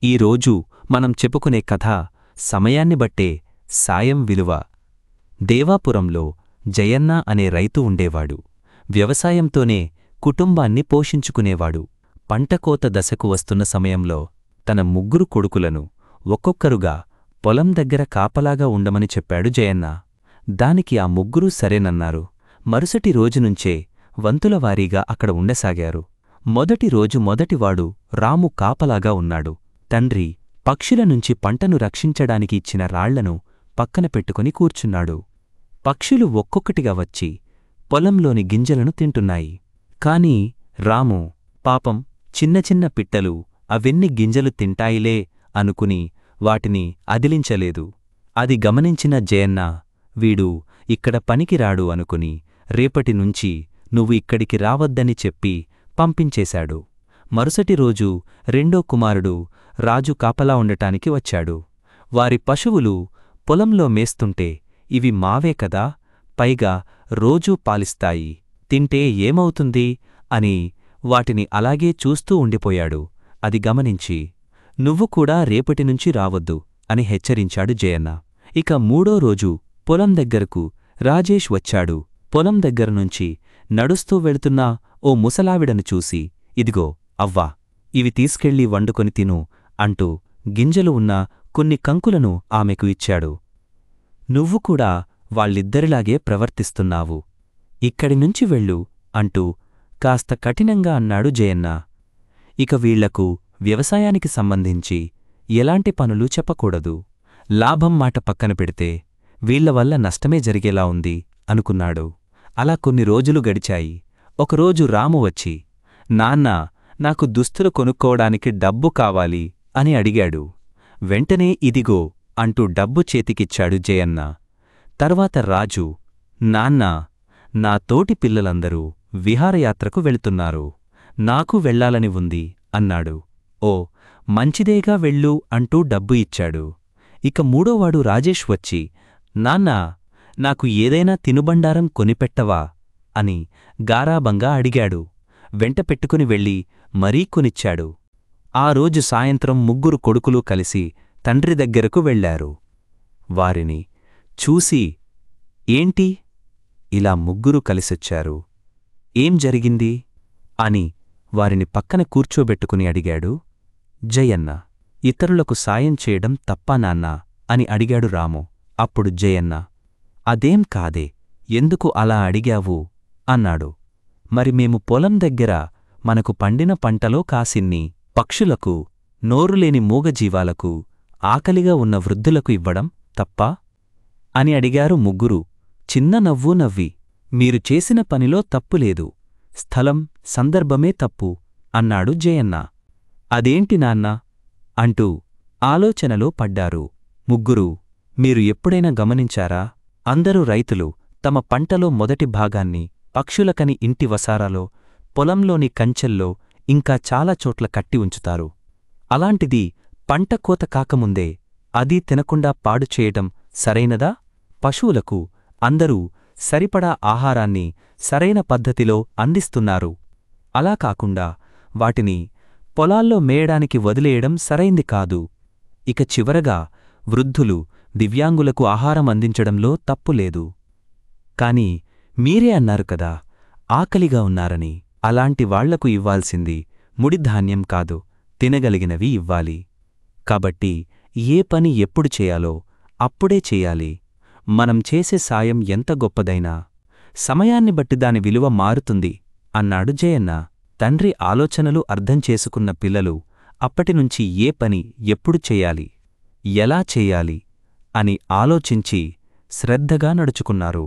ఈరోజు మనం చెప్పుకునే కథ సమయాన్ని బట్టే సాయం విలువ. దేవాపురంలో జయన్న అనే రైతు ఉండేవాడు. వ్యవసాయంతోనే కుటుంబాన్ని పోషించుకునేవాడు. పంటకోత దశకు వస్తున్న సమయంలో తన 3 కొడుకులను ఒక్కొక్కరుగా పొలం దగ్గర కాపలాగా ఉండమని చెప్పాడు జయన్న. దానికి ఆ 3 సరేనన్నారు. మరుసటి రోజునుంచే వంతులవారీగా అక్కడ ఉండసాగారు. మొదటి రోజు మొదటివాడు రాము కాపలాగా ఉన్నాడు. తండ్రి పక్షుల నుంచి పంటను రక్షించడానికి ఇచ్చిన రాళ్లను పక్కన పెట్టుకుని కూర్చున్నాడు. పక్షులు ఒక్కొక్కటిగా వచ్చి పొలంలోని గింజలను తింటున్నాయి. కాని రాము పాపం చిన్న చిన్న పిట్టలు అవెన్ని గింజలు తింటాయిలే అనుకుని వాటిని అదిలించలేదు. అది గమనించిన జయన్న వీడు ఇక్కడ పనికిరాడు అనుకుని రేపటినుంచి నువ్వు ఇక్కడికి రావద్దని చెప్పి పంపించేశాడు. మరుసటి రోజు రెండో కుమారుడు రాజు కాపలా ఉండటానికి వచ్చాడు. వారి పశువులు పొలంలో మేస్తుంటే ఇవి మావే కదా, పైగా రోజూ పాలిస్తాయి, తింటే ఏమవుతుంది అని వాటిని అలాగే చూస్తూ ఉండిపోయాడు. అది గమనించి నువ్వు కూడా రేపటినుంచి రావద్దు అని హెచ్చరించాడు జయన్న. ఇక 3వ రోజు పొలం దగ్గరకు రాజేష్ వచ్చాడు. పొలం దగ్గరనుంచి నడుస్తూ వెళుతున్న ఓ ముసలావిడను చూసి, ఇదిగో అవ్వా, ఇవి తీసుకెళ్ళి వండుకొని తిను అంటూ గింజలు ఉన్న కొన్ని కంకులను ఆమెకు ఇచ్చాడు. నువ్వు కూడా వాళ్ళిద్దరిలాగే ప్రవర్తిస్తున్నావు, ఇక్కడినుంచి వెళ్ళు అంటూ కాస్త కఠినంగా అన్నాడు జయన్న. ఇక వీళ్లకు వ్యవసాయానికి సంబంధించి ఎలాంటి పనులు చెప్పకూడదు, లాభం మాట పక్కన పెడితే వీళ్లవల్ల నష్టమే జరిగేలా ఉంది అనుకున్నాడు. అలా కొన్ని రోజులు గడిచాయి. ఒకరోజు రాము వచ్చి, నాన్నా, నాకు దుస్తులు కొనుక్కోవడానికి డబ్బు కావాలి అని అడిగాడు. వెంటనే ఇదిగో అంటూ డబ్బు చేతికిచ్చాడు జయన్న. తర్వాత రాజు, నాన్నా, నా తోటి పిల్లలందరూ విహారయాత్రకు వెళుతున్నారు, నాకు వెళ్ళాలని ఉంది అన్నాడు. ఓ, మంచిదేగా వెళ్ళు అంటూ డబ్బు ఇచ్చాడు. ఇక 3వవాడు రాజేష్ వచ్చి, నాన్నా, నాకు ఏదైనా తినుబండారం కొనిపెట్టవా అని గారాబంగా అడిగాడు. వెంట పెట్టుకుని వెళ్ళి మరీ కొనిచ్చాడు. ఆ రోజు సాయంత్రం 3 కొడుకులు కలిసి తండ్రి దగ్గరకు వెళ్లారు. వారిని చూసి, ఏంటి ఇలా 3 కలిసొచ్చారు, ఏం జరిగింది అని వారిని పక్కన కూర్చోబెట్టుకుని అడిగాడు జయన్న. ఇతరులకు సాయం చేయడం తప్పా నాన్నా అని అడిగాడు రాము. అప్పుడు జయన్న, అదేం కాదే, ఎందుకు అలా అడిగావు అన్నాడు. మరి మేము పొలం దగ్గర మనకు పండిన పంటలో కాసిన్ని పక్షులకు, నోరులేని మూగజీవాలకు, ఆకలిగా ఉన్న వృద్ధులకు ఇవ్వడం తప్పా అని అడిగారు 3. చిన్న నవ్వు నవ్వి, మీరు చేసిన పనిలో తప్పులేదు, స్థలం సందర్భమే తప్పు అన్నాడు జయన్న. అదేంటి నాన్నా అంటూ ఆలోచనలో పడ్డారు 3. మీరు ఎప్పుడైనా గమనించారా, అందరూ రైతులు తమ పంటలో మొదటి భాగాన్ని పక్షులకని ఇంటి వసారాలో, పొలంలోని కంచెల్లో, ఇంకా చాలా చోట్ల కట్టి ఉంచుతారు. అలాంటిది పంట కోత కాకముందే అది తినకుండా పాడు చేయటం సరైనదా? పశువులకు అందరూ సరిపడా ఆహారాన్ని సరైన పద్ధతిలో అందిస్తున్నారు. అలా కాకుండా వాటిని పొలాల్లో మేయడానికి వదిలేయడం సరైంది కాదు. ఇక చివరగా వృద్ధులు, దివ్యాంగులకు ఆహారం అందించడంలో తప్పులేదు. కాని మీరే అన్నారు కదా, ఆకలిగా ఉన్నారని. అలాంటి వాళ్లకు ఇవ్వాల్సింది ముడిధాన్యం కాదు, తినగలిగినవి ఇవ్వాలి. కాబట్టి ఏ పని ఎప్పుడు చేయాలో అప్పుడే చెయ్యాలి. మనం చేసే సాయం ఎంత గొప్పదైనా సమయాన్ని బట్టి దాని విలువ మారుతుంది అన్నాడు జయన్న. తండ్రి ఆలోచనలు అర్థం చేసుకున్న పిల్లలు అప్పటినుంచి ఏ పని ఎప్పుడు చెయ్యాలి, ఎలా చెయ్యాలి అని ఆలోచించి శ్రద్ధగా నడుచుకున్నారు.